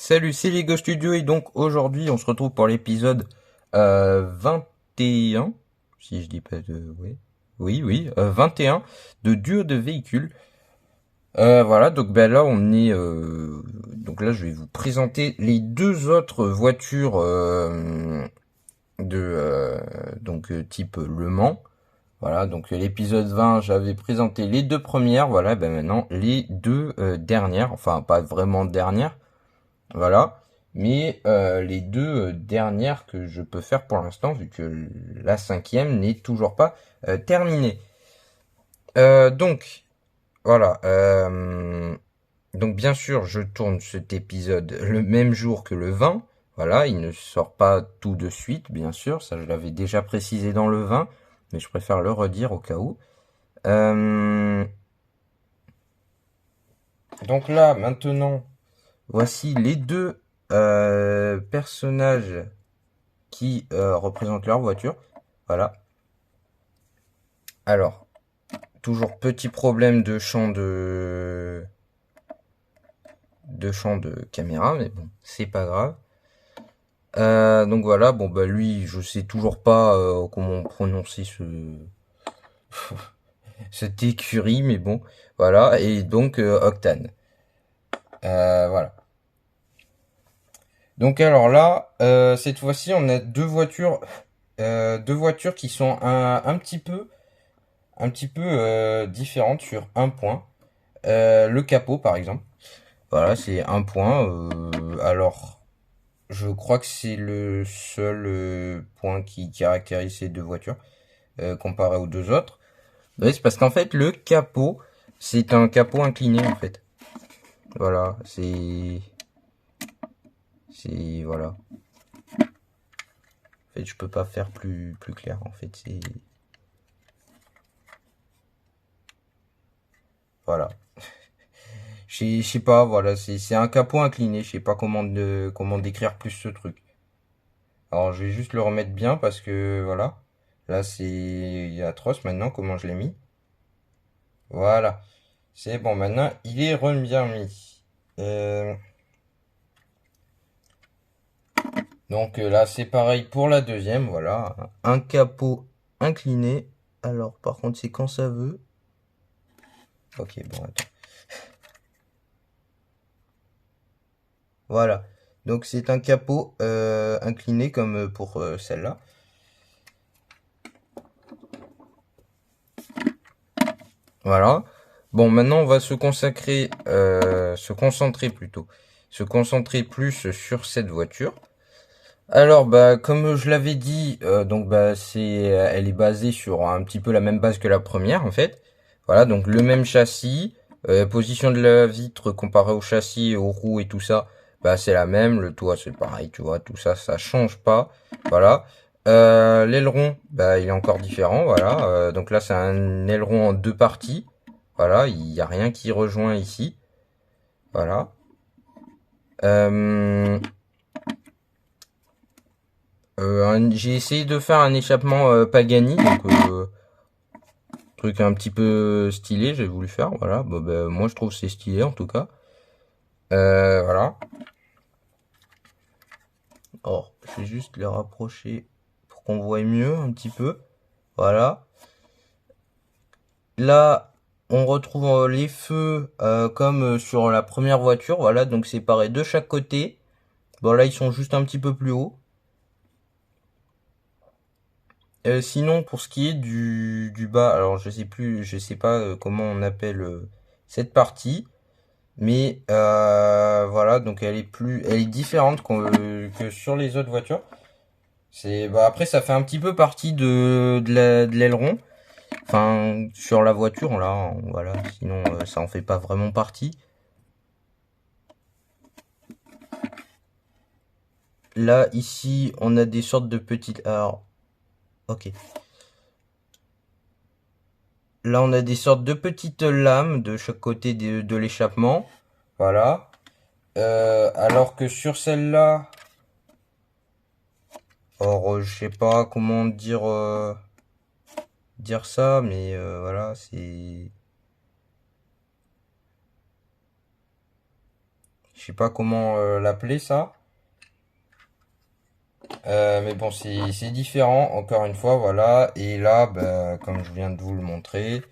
Salut, c'est Lego Studio et donc aujourd'hui on se retrouve pour l'épisode 21, si je dis pas de... Oui, 21 de duo de véhicules. Voilà, donc ben là on est... donc là je vais vous présenter les deux autres voitures type Le Mans. Voilà, donc l'épisode 20 j'avais présenté les deux premières, voilà, ben maintenant les deux dernières, enfin pas vraiment dernières. Voilà. Mais les deux dernières que je peux faire pour l'instant, vu que la cinquième n'est toujours pas terminée. Donc, voilà. Donc bien sûr, je tourne cet épisode le même jour que le 20. Voilà, il ne sort pas tout de suite, bien sûr. Ça, je l'avais déjà précisé dans le 20, mais je préfère le redire au cas où. Euh, donc là, maintenant, voici les deux personnages qui représentent leur voiture. Voilà. Alors, toujours petit problème de caméra, mais bon, c'est pas grave. Donc voilà, bon bah lui, je sais toujours pas comment prononcer cette écurie, mais bon, voilà. Et donc Octane. Voilà. Donc alors là, cette fois-ci, on a deux voitures qui sont un petit peu différentes sur un point. Le capot, par exemple. Voilà, c'est un point. Alors, je crois que c'est le seul point qui caractérise ces deux voitures comparé aux deux autres. Oui, c'est parce qu'en fait, le capot, c'est un capot incliné en fait. Voilà, voilà. En fait, je peux pas faire plus clair. En fait, c'est voilà. Je sais pas, voilà, c'est un capot incliné. Je sais pas comment décrire plus ce truc. Alors, je vais juste le remettre bien parce que voilà. Là, c'est atroce maintenant comment je l'ai mis. Voilà. C'est bon, maintenant, il est bien mis. Euh, donc là, c'est pareil pour la deuxième, voilà. Un capot incliné. Alors, par contre, c'est quand ça veut. Ok, bon, attends. Voilà. Donc, c'est un capot incliné comme pour celle-là. Voilà. Bon, maintenant, on va se concentrer plus sur cette voiture. Alors, bah, comme je l'avais dit, donc bah, elle est basée sur un petit peu la même base que la première, en fait. Voilà, donc le même châssis, position de la vitre comparée au châssis, aux roues et tout ça, bah, c'est la même. Le toit, c'est pareil, tu vois, tout ça, ça change pas. Voilà. L'aileron, bah, il est encore différent, voilà. Donc là, c'est un aileron en deux parties. Voilà, il n'y a rien qui rejoint ici. Voilà. Euh, j'ai essayé de faire un échappement Pagani, donc truc un petit peu stylé, j'ai voulu faire, voilà. Bon, ben, moi je trouve que c'est stylé en tout cas. Voilà. Alors, je vais juste les rapprocher pour qu'on voit mieux un petit peu. Voilà. Là, on retrouve les feux comme sur la première voiture, voilà, donc séparés de chaque côté. Bon là, ils sont juste un petit peu plus hauts. Sinon, pour ce qui est du bas, alors je sais pas comment on appelle cette partie, mais voilà, donc elle est différente que sur les autres voitures. Bah après ça fait un petit peu partie de l'aileron, enfin sur la voiture là, voilà. Sinon ça en fait pas vraiment partie. Là ici on a des sortes de petites, alors ok. Là, on a des sortes de petites lames de chaque côté de l'échappement. Voilà. Alors que sur celle-là, or, je sais pas comment dire ça, mais voilà, Je sais pas comment l'appeler ça. Mais bon, c'est différent, encore une fois, voilà. Et là, bah, comme je viens de vous le montrer,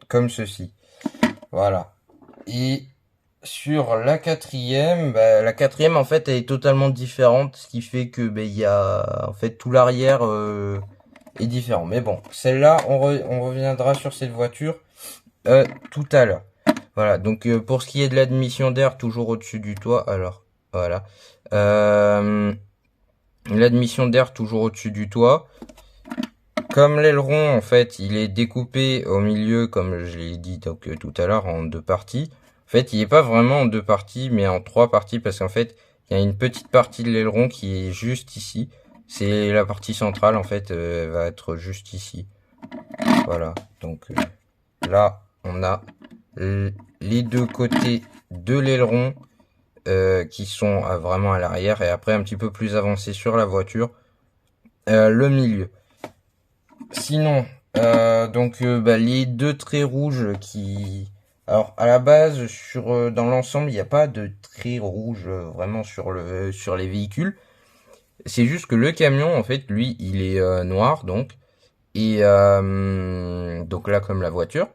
comme ceci. Voilà. Et sur la quatrième, bah, la quatrième, en fait, elle est totalement différente, ce qui fait que, bah, il y a, en fait, tout l'arrière est différent. Mais bon, celle-là, on reviendra sur cette voiture tout à l'heure. Voilà, donc pour ce qui est de l'admission d'air, toujours au-dessus du toit, alors, voilà. L'admission d'air, toujours au-dessus du toit. Comme l'aileron, en fait, il est découpé au milieu, comme je l'ai dit donc tout à l'heure, en deux parties. En fait, il n'est pas vraiment en deux parties, mais en trois parties, parce qu'en fait, il y a une petite partie de l'aileron qui est juste ici. C'est la partie centrale, en fait, elle va être juste ici. Voilà, donc là, on a les deux côtés de l'aileron qui sont vraiment à l'arrière, et après, un petit peu plus avancé sur la voiture, le milieu. Sinon, donc bah, les deux traits rouges qui... Alors à la base, dans l'ensemble, il n'y a pas de traits rouges vraiment sur les véhicules. C'est juste que le camion, en fait, lui, il est noir, donc. Et donc là, comme la voiture.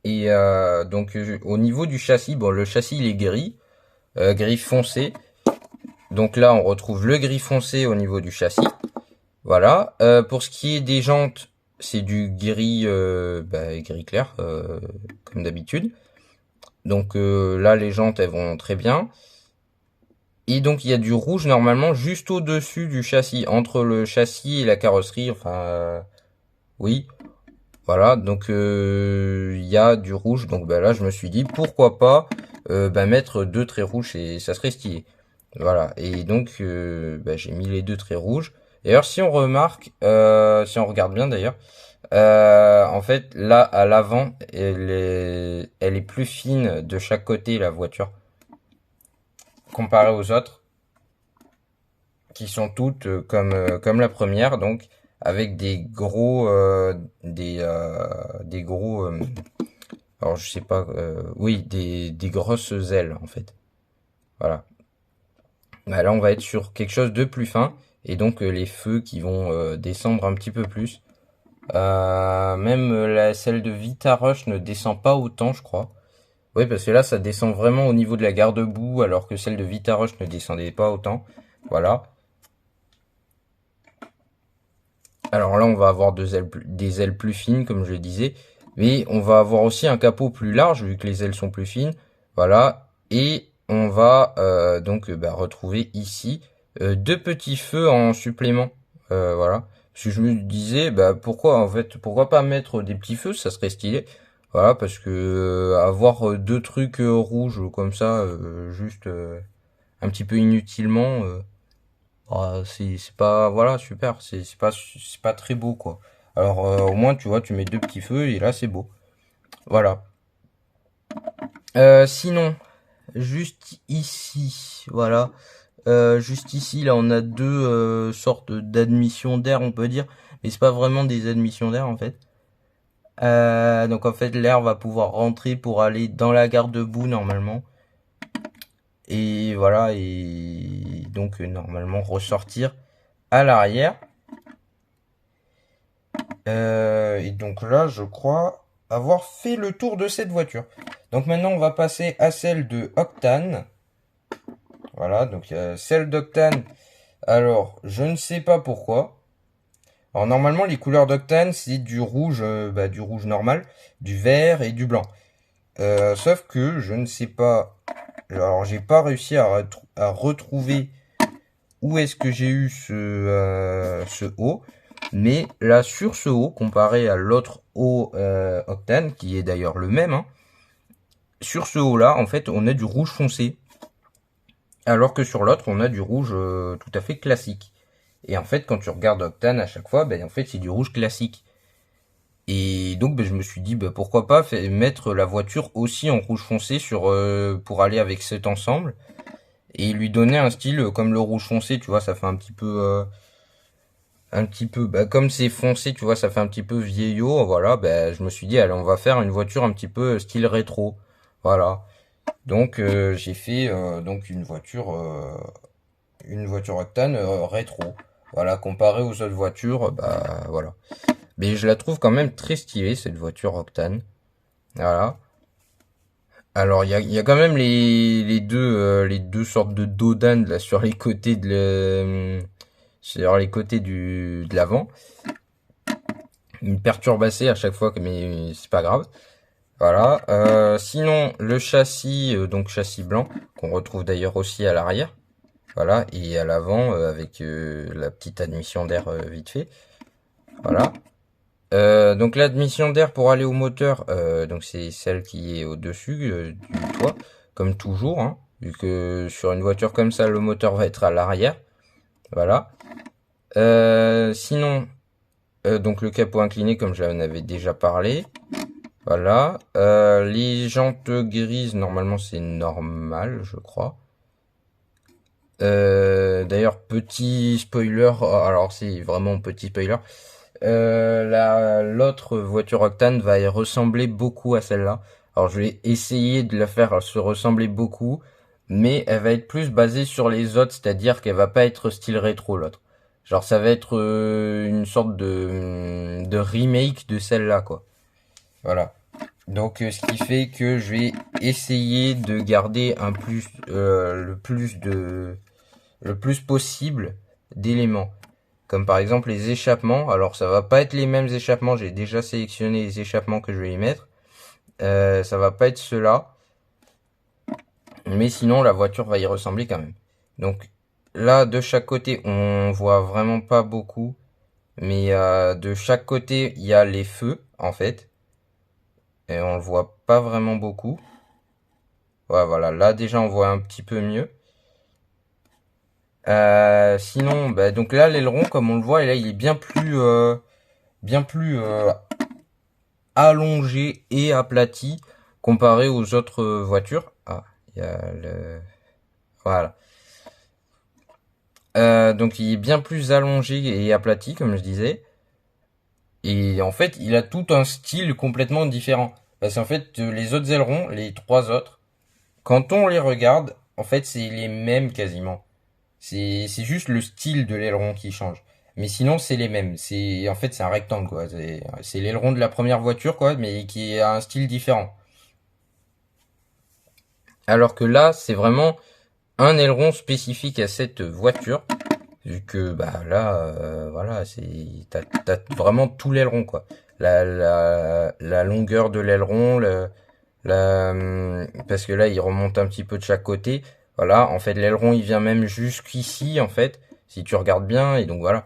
Et donc au niveau du châssis, bon, le châssis, il est gris, gris foncé. Donc là, on retrouve le gris foncé au niveau du châssis. Voilà. Pour ce qui est des jantes, c'est du gris, gris clair, comme d'habitude. Donc là, les jantes, elles vont très bien. Et donc, il y a du rouge normalement juste au-dessus du châssis, entre le châssis et la carrosserie. Enfin, oui. Voilà. Donc, il y a du rouge. Donc, bah, là, je me suis dit, pourquoi pas mettre deux traits rouges et ça serait stylé. Voilà. Et donc, j'ai mis les deux traits rouges. D'ailleurs, si on remarque, si on regarde bien d'ailleurs, en fait, là, à l'avant, elle est plus fine de chaque côté, la voiture, comparée aux autres, qui sont toutes comme la première, donc, avec des gros, alors je sais pas, oui, des grosses ailes, en fait. Voilà. Bah, là, on va être sur quelque chose de plus fin, et donc les feux qui vont descendre un petit peu plus. Même celle de Vitarush ne descend pas autant, je crois. Oui, parce que là, ça descend vraiment au niveau de la garde-boue, alors que celle de Vitarush ne descendait pas autant. Voilà. Alors là, on va avoir des ailes plus fines, comme je le disais. Mais on va avoir aussi un capot plus large, vu que les ailes sont plus fines. Voilà. Et on va retrouver ici deux petits feux en supplément. Voilà. Parce que je me disais, pourquoi pas mettre des petits feux, ça serait stylé. Voilà, parce que avoir deux trucs rouges comme ça, juste un petit peu inutilement, c'est pas, voilà, super, c'est pas très beau, quoi. Alors au moins, tu vois, tu mets deux petits feux et là c'est beau. Voilà. Sinon, juste ici, voilà. Juste ici, là, on a deux sortes d'admissions d'air, on peut dire, mais c'est pas vraiment des admissions d'air en fait. Donc en fait, l'air va pouvoir rentrer pour aller dans la garde-boue normalement. Et voilà, et donc normalement ressortir à l'arrière. Et donc là, je crois avoir fait le tour de cette voiture. Donc maintenant, on va passer à celle de Octane. Voilà, donc celle d'Octane. Alors, je ne sais pas pourquoi. Alors normalement, les couleurs d'Octane, c'est du rouge normal, du vert et du blanc. Sauf que je ne sais pas. Alors, j'ai pas réussi à retrouver où est-ce que j'ai eu ce haut. Mais là, sur ce haut, comparé à l'autre haut Octane, qui est d'ailleurs le même, hein, sur ce haut-là, en fait, on a du rouge foncé. Alors que sur l'autre, on a du rouge tout à fait classique. Et en fait, quand tu regardes Octane à chaque fois, en fait, c'est du rouge classique. Et donc, je me suis dit, pourquoi pas mettre la voiture aussi en rouge foncé pour aller avec cet ensemble. Et lui donner un style comme le rouge foncé, tu vois, ça fait un petit peu un petit peu, bah, comme c'est foncé, tu vois, ça fait un petit peu vieillot, voilà, bah, je me suis dit, allez, on va faire une voiture un petit peu style rétro, voilà. Donc, j'ai fait donc une voiture Octane rétro, voilà, comparée aux autres voitures, bah, voilà. Mais je la trouve quand même très stylée, cette voiture Octane, voilà. Alors, il y a quand même les deux sortes de dodanes là sur les côtés sur les côtés de l'avant. Il me perturbe assez à chaque fois, mais c'est pas grave. Voilà. Sinon, le châssis, donc châssis blanc, qu'on retrouve d'ailleurs aussi à l'arrière. Voilà. Et à l'avant, avec la petite admission d'air vite fait. Voilà. Donc l'admission d'air pour aller au moteur, donc c'est celle qui est au-dessus du toit, comme toujours, hein, vu que sur une voiture comme ça, le moteur va être à l'arrière. Voilà. Sinon, donc le capot incliné, comme j'en avais déjà parlé. Voilà. Les jantes grises, normalement c'est normal, je crois. D'ailleurs, petit spoiler, alors c'est vraiment petit spoiler. L'autre voiture Octane va y ressembler beaucoup à celle-là. Alors je vais essayer de la faire se ressembler beaucoup, mais elle va être plus basée sur les autres, c'est-à-dire qu'elle va pas être style rétro l'autre. Genre ça va être une sorte de remake de celle-là quoi. Voilà. Donc ce qui fait que je vais essayer de garder le plus possible d'éléments. Comme par exemple les échappements. Alors ça va pas être les mêmes échappements. J'ai déjà sélectionné les échappements que je vais y mettre. Ça va pas être ceux-là. Mais sinon la voiture va y ressembler quand même. Donc là de chaque côté on voit vraiment pas beaucoup. Mais de chaque côté il y a les feux en fait. Et on le voit pas vraiment beaucoup. Ouais, voilà, là déjà on voit un petit peu mieux. Sinon, bah, donc là l'aileron, comme on le voit, là il est bien plus allongé et aplati comparé aux autres voitures. Ah, il y a le, voilà. Donc il est bien plus allongé et aplati, comme je disais. Et en fait, il a tout un style complètement différent. Parce qu'en fait, les autres ailerons, les trois autres, quand on les regarde, en fait, c'est les mêmes quasiment. C'est juste le style de l'aileron qui change. Mais sinon, c'est les mêmes. En fait, c'est un rectangle, quoi. C'est l'aileron de la première voiture, quoi, mais qui a un style différent. Alors que là, c'est vraiment un aileron spécifique à cette voiture. Vu que, bah, là, voilà, t'as vraiment tout l'aileron, quoi. La longueur de l'aileron, parce que là, il remonte un petit peu de chaque côté. Voilà, en fait, l'aileron, il vient même jusqu'ici, en fait, si tu regardes bien. Et donc, voilà,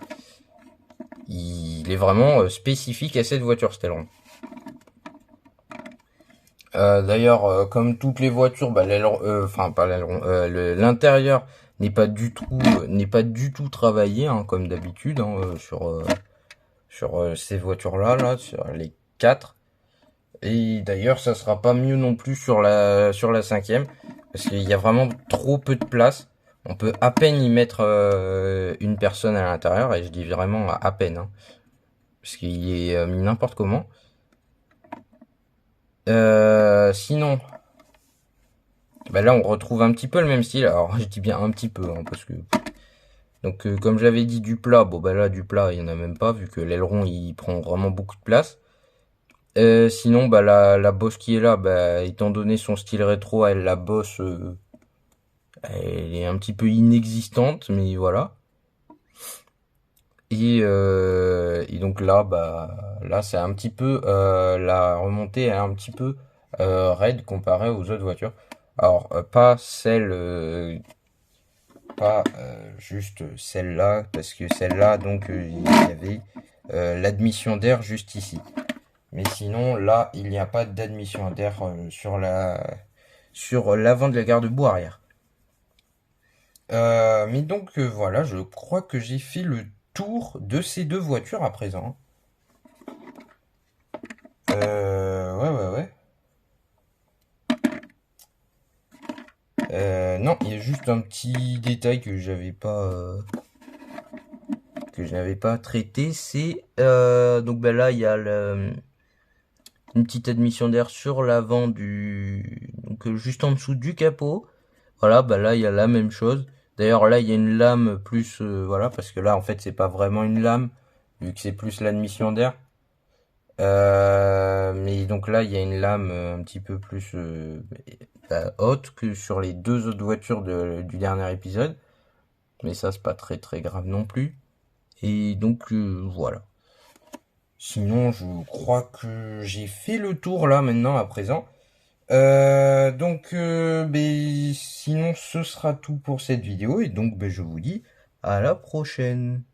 il est vraiment spécifique à cette voiture, cet aileron. D'ailleurs, comme toutes les voitures, bah, l'aileron, enfin, pas l'aileron, l'intérieur n'est pas du tout travaillé, hein, comme d'habitude, hein, sur ces voitures-là, là, sur les quatre. Et d'ailleurs, ça sera pas mieux non plus sur la cinquième, parce qu'il y a vraiment trop peu de place. On peut à peine y mettre une personne à l'intérieur, et je dis vraiment à peine, hein, parce qu'il est mis n'importe comment. Sinon, bah là, on retrouve un petit peu le même style. Alors, je dis bien un petit peu, hein, parce que donc comme j'avais dit du plat, bon bah là du plat il y en a même pas vu que l'aileron il prend vraiment beaucoup de place. Sinon, bah la bosse qui est là, bah étant donné son style rétro, la bosse, elle est un petit peu inexistante, mais voilà. Et donc là, bah là c'est un petit peu la remontée est un petit peu raide comparée aux autres voitures. Alors pas celle, pas juste celle-là, parce que celle-là donc il y avait l'admission d'air juste ici. Mais sinon, là, il n'y a pas d'admission d'air sur l'avant de la garde-boue arrière. Mais donc voilà, je crois que j'ai fait le tour de ces deux voitures à présent. Ouais, ouais, ouais. Non, il y a juste un petit détail que je n'avais pas traité, c'est donc bah là il y a une petite admission d'air sur l'avant donc juste en dessous du capot. Voilà, bah là il y a la même chose. D'ailleurs là il y a une lame plus voilà, parce que là en fait c'est pas vraiment une lame vu que c'est plus l'admission d'air. Mais donc là il y a une lame un petit peu plus haute que sur les deux autres voitures du dernier épisode. Mais ça c'est pas très très grave non plus. Et donc voilà. Sinon, je crois que j'ai fait le tour là maintenant à présent. Sinon, ce sera tout pour cette vidéo et donc je vous dis à la prochaine.